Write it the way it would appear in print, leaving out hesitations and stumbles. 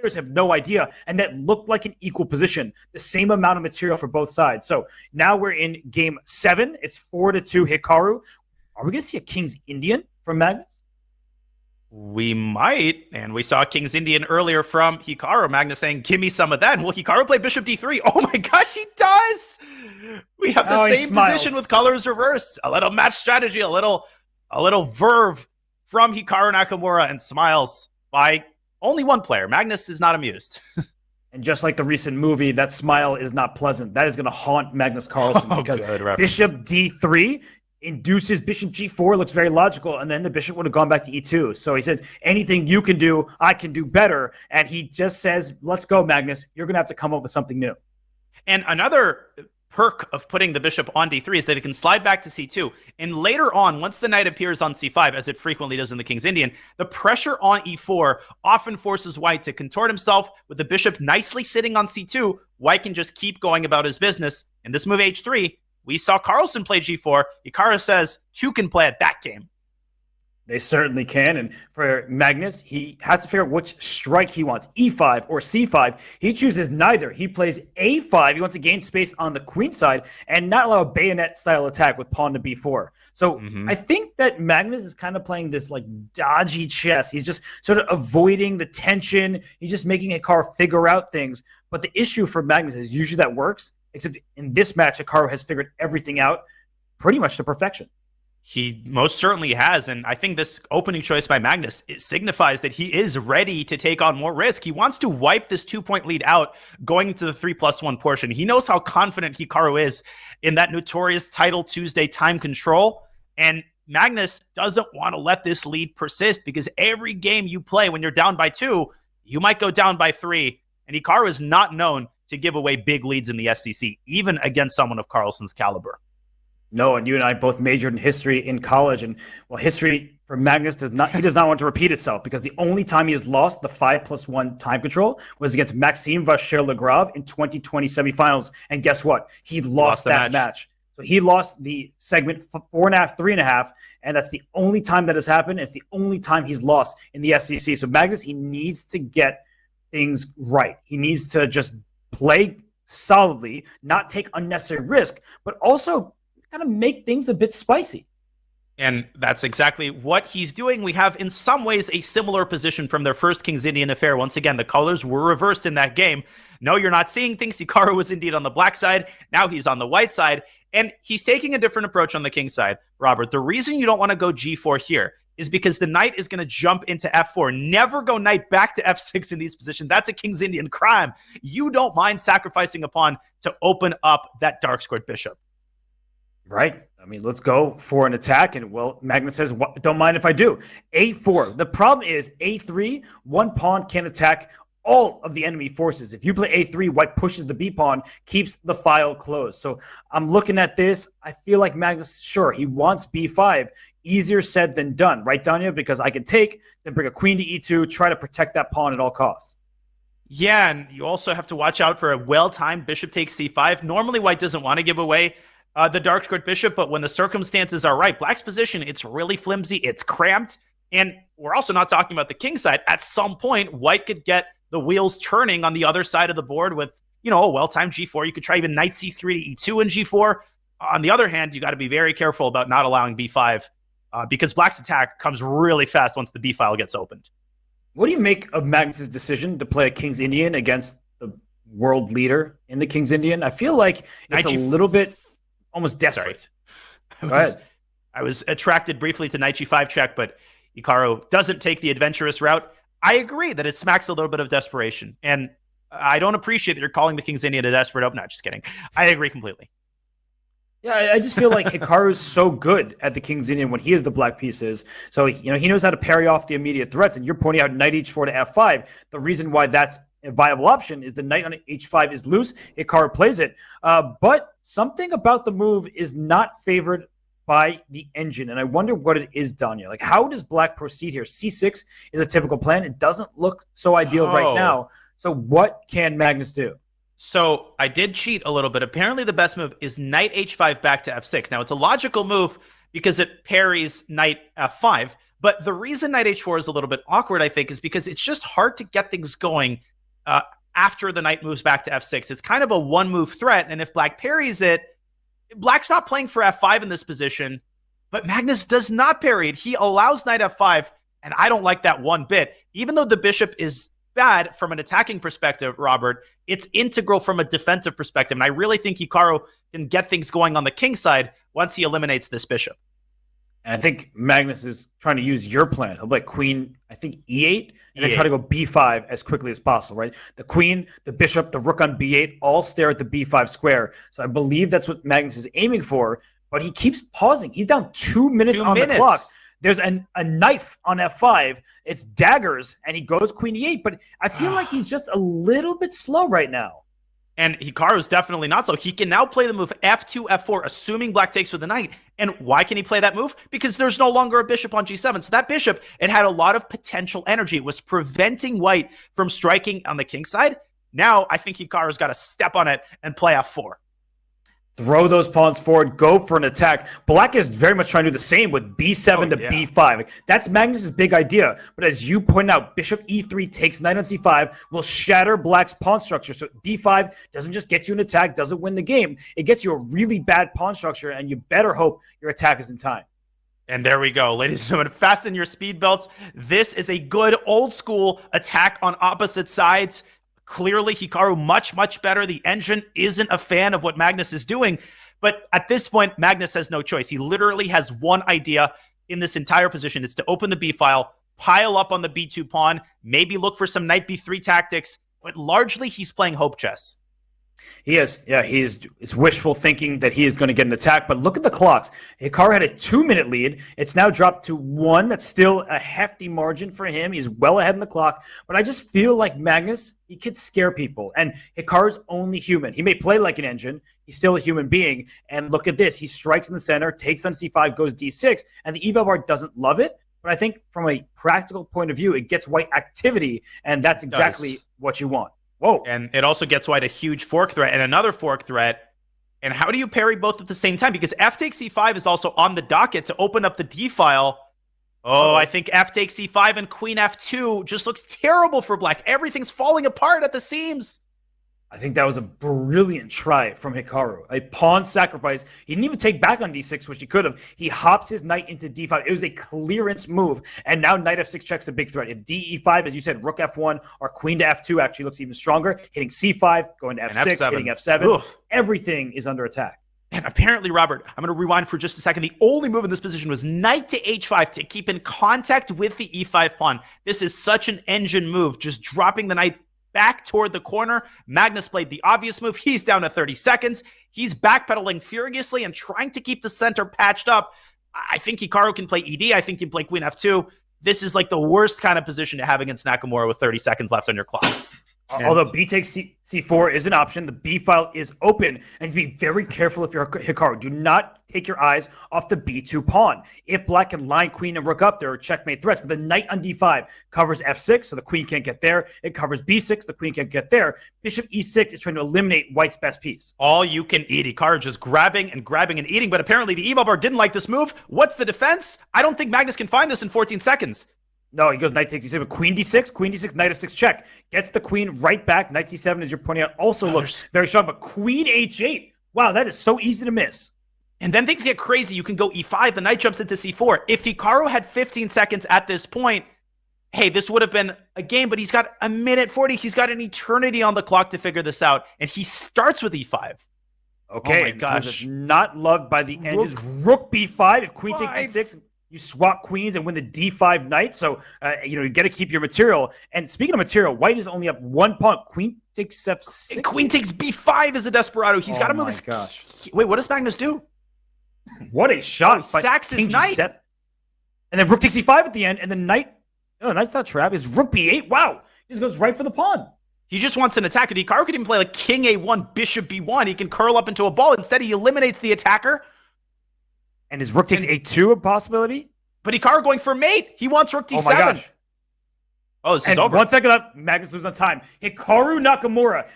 players have no idea, and that looked like an equal position, the same amount of material for both sides. So now we're in game 7. It's 4-2 Hikaru. Are we going to see a King's Indian from Magnus? We might, and we saw King's Indian earlier from Hikaru. Magnus saying, give me some of that. And will Hikaru play Bishop D3? Oh my gosh, he does! We have the same position with colors reversed. A little match strategy, a little verve from Hikaru Nakamura, and smiles by only one player. Magnus is not amused. And just like the recent movie, that smile is not pleasant. That is going to haunt Magnuscarlsen because Bishop D3 induces Bishop G4, looks very logical, and then the Bishop would have gone back to E2. So he says, anything you can do, I can do better. And he just says, let's go, Magnus. You're going to have to come up with something new. And another perk of putting the Bishop on D3 is that it can slide back to C2. And later on, once the knight appears on C5, as it frequently does in the King's Indian, the pressure on E4 often forces White to contort himself. With the Bishop nicely sitting on C2, White can just keep going about his business. In this move H3, we saw Carlsen play G4. Hikaru says, 2 can play at that game. They certainly can. And for Magnus, he has to figure out which strike he wants, E5 or C5. He chooses neither. He plays A5. He wants to gain space on the queen side and not allow a bayonet-style attack with pawn to B4. So I think that Magnus is kind of playing this like dodgy chess. He's just sort of avoiding the tension. He's just making Hikaru figure out things. But the issue for Magnus is usually that works. Except in this match, Hikaru has figured everything out pretty much to perfection. He most certainly has, and I think this opening choice by Magnus, it signifies that he is ready to take on more risk. He wants to wipe this 2-point lead out going into the 3+1 portion. He knows how confident Hikaru is in that notorious Title Tuesday time control, and Magnus doesn't want to let this lead persist because every game you play when you're down by 2, you might go down by 3, and Hikaru is not known to give away big leads in the SEC, even against someone of Carlsen's caliber. No, and you and I both majored in history in college, and well, history for Magnus does not want to repeat itself because the only time he has lost the 5+1 time control was against Maxime Vachier-Lagrave in 2020 semifinals, and guess what? He lost that match. So he lost the segment 4.5, 3.5, and that's the only time that has happened. It's the only time he's lost in the SEC. So Magnus, he needs to get things right. He needs to just play solidly, not take unnecessary risk, but also kind of make things a bit spicy. And that's exactly what he's doing. We have, in some ways, a similar position from their first King's Indian affair. Once again, the colors were reversed in that game. No, you're not seeing things. Hikaru was indeed on the black side. Now he's on the white side. And he's taking a different approach on the king side. Robert, the reason you don't want to go G4 here is because the knight is going to jump into F4. Never go knight back to F6 in these positions. That's a King's Indian crime. You don't mind sacrificing a pawn to open up that dark squared bishop. Right. I mean, let's go for an attack. And, well, Magnus says, don't mind if I do. A4. The problem is A3, one pawn can attack all of the enemy forces. If you play A3, White pushes the B pawn, keeps the file closed. So I'm looking at this. I feel like Magnus, sure, he wants B5. Easier said than done. Right, Danya? Because I can take, then bring a queen to E2, try to protect that pawn at all costs. Yeah, and you also have to watch out for a well-timed bishop takes C5. Normally, White doesn't want to give away the dark squared bishop, but when the circumstances are right, Black's position, it's really flimsy, it's cramped, and we're also not talking about the king side. At some point, White could get the wheels turning on the other side of the board with, a well-timed G4. You could try even knight C3 to E2 and G4. On the other hand, you got to be very careful about not allowing B5 because Black's attack comes really fast once the B file gets opened. What do you make of Magnus's decision to play a King's Indian against the world leader in the King's Indian? I feel like it's a little bit almost desperate. I was attracted briefly to knight G5 check, but Hikaru doesn't take the adventurous route. I agree that it smacks a little bit of desperation, and I don't appreciate that you're calling the King's Indian a desperate opener. No, just kidding. I agree completely. Yeah, I just feel like Hikaru's so good at the King's Indian when he is the black pieces. So, he knows how to parry off the immediate threats, and you're pointing out knight H4 to F5. The reason why that's a viable option is the knight on H5 is loose. Hikaru plays it. But something about the move is not favored by the engine, and I wonder what it is, Danya. Like, how does Black proceed here? C6 is a typical plan. It doesn't look so ideal right now. So what can Magnus do? So I did cheat a little bit. Apparently the best move is knight H5 back to F6. Now, it's a logical move because it parries knight F5. But the reason knight H4 is a little bit awkward, I think, is because it's just hard to get things going after the knight moves back to f6. It's kind of a one-move threat, and if black parries it, black's not playing for f5 in this position, but Magnus does not parry it. He allows knight f5, and I don't like that one bit. Even though the bishop is bad from an attacking perspective, Robert, it's integral from a defensive perspective, and I really think Hikaru can get things going on the king side once he eliminates this bishop. And I think Magnus is trying to use your plan. He'll play queen, I think, e8, and then try to go b5 as quickly as possible, right? The queen, the bishop, the rook on b8 all stare at the b5 square. So I believe that's what Magnus is aiming for, but he keeps pausing. He's down 2 minutes on the clock. There's a knife on f5. It's daggers, and he goes queen e8, but I feel like he's just a little bit slow right now. And Hikaru is definitely not so. He can now play the move f2, f4, assuming black takes with the knight. And why can he play that move? Because there's no longer a bishop on g7. So that bishop, it had a lot of potential energy. It was preventing white from striking on the king side. Now I think Hikaru's got to step on it and play f4. Throw those pawns forward, go for an attack. Black is very much trying to do the same with b7 to b5. That's Magnus's big idea. But as you point out, bishop e3 takes knight on c5, will shatter black's pawn structure. So b5 doesn't just get you an attack, doesn't win the game. It gets you a really bad pawn structure, and you better hope your attack is in time. And there we go, ladies and gentlemen. Fasten your speed belts. This is a good old school attack on opposite sides. Clearly, Hikaru much, much better. The engine isn't a fan of what Magnus is doing. But at this point, Magnus has no choice. He literally has one idea in this entire position. It's to open the B file, pile up on the B2 pawn, maybe look for some knight B3 tactics. But largely, he's playing hope chess. He is, it's wishful thinking that he is going to get an attack, but look at the clocks. Hikaru had a 2-minute lead. It's now dropped to 1. That's still a hefty margin for him. He's well ahead in the clock, but I just feel like Magnus, he could scare people, and Hikaru's only human. He may play like an engine. He's still a human being, and look at this. He strikes in the center, takes on c5, goes d6, and the eval bar doesn't love it, but I think from a practical point of view, it gets white activity, and that's exactly what you want. Whoa. And it also gets white a huge fork threat and another fork threat. And how do you parry both at the same time? Because f takes c5 is also on the docket to open up the d file. Oh, I think f takes c5 and queen f2 just looks terrible for black. Everything's falling apart at the seams. I think that was a brilliant try from Hikaru. A pawn sacrifice. He didn't even take back on d6, which he could have. He hops his knight into d5. It was a clearance move. And now knight f6 checks a big threat. If d5, as you said, rook f1 or queen to f2 actually looks even stronger. Hitting c5, going to f6, hitting f7. Oof. Everything is under attack. And apparently, Robert, I'm going to rewind for just a second. The only move in this position was knight to h5 to keep in contact with the e5 pawn. This is such an engine move, just dropping the knight back toward the corner. Magnus played the obvious move. He's down to 30 seconds. He's backpedaling furiously and trying to keep the center patched up. I think Hikaru can play ED. I think he can play queen f2. This is like the worst kind of position to have against Nakamura with 30 seconds left on your clock. Although b takes c4 is an option, the b file is open, and be very careful if you're Hikaru. Do not take your eyes off the b2 pawn. If black can line queen and rook up, there are checkmate threats. But the knight on d5 covers f6, so the queen can't get there. It covers b6, the queen can't get there. Bishop e6 is trying to eliminate white's best piece. All you can eat. Hikaru just grabbing and eating, but apparently the eval bar didn't like this move. What's the defense? I don't think Magnus can find this in 14 seconds. No, he goes knight takes e6, but queen d6, knight f6 check. Gets the queen right back. Knight c7, as you're pointing out, also looks very strong, but queen h8. Wow, that is so easy to miss. And then things get crazy. You can go e5, the knight jumps into c4. If Hikaru had 15 seconds at this point, hey, this would have been a game, but he's got a minute 40. He's got an eternity on the clock to figure this out, and he starts with e5. Okay, oh my gosh. Not loved by the edges. Rook b5, if queen takes e6, you swap queens and win the d5 knight. So, you got to keep your material. And speaking of material, white is only up 1 pawn. Queen takes f6. And queen takes b5 as a desperado. He's got to move his... Gosh. Wait, what does Magnus do? What a shot. He sacks his knight. And then rook takes e5 at the end. And then knight... Oh, knight's not trapped. It's rook b8. Wow. He just goes right for the pawn. He just wants an attack. And Hikaru could even play like king a1, bishop b1. He can curl up into a ball. Instead, he eliminates the attacker. And is rook takes a2 a possibility? But Hikaru going for mate. He wants rook d7. Oh my gosh. Oh, this is over. 1 second left. Magnus loses on time. Hikaru Nakamura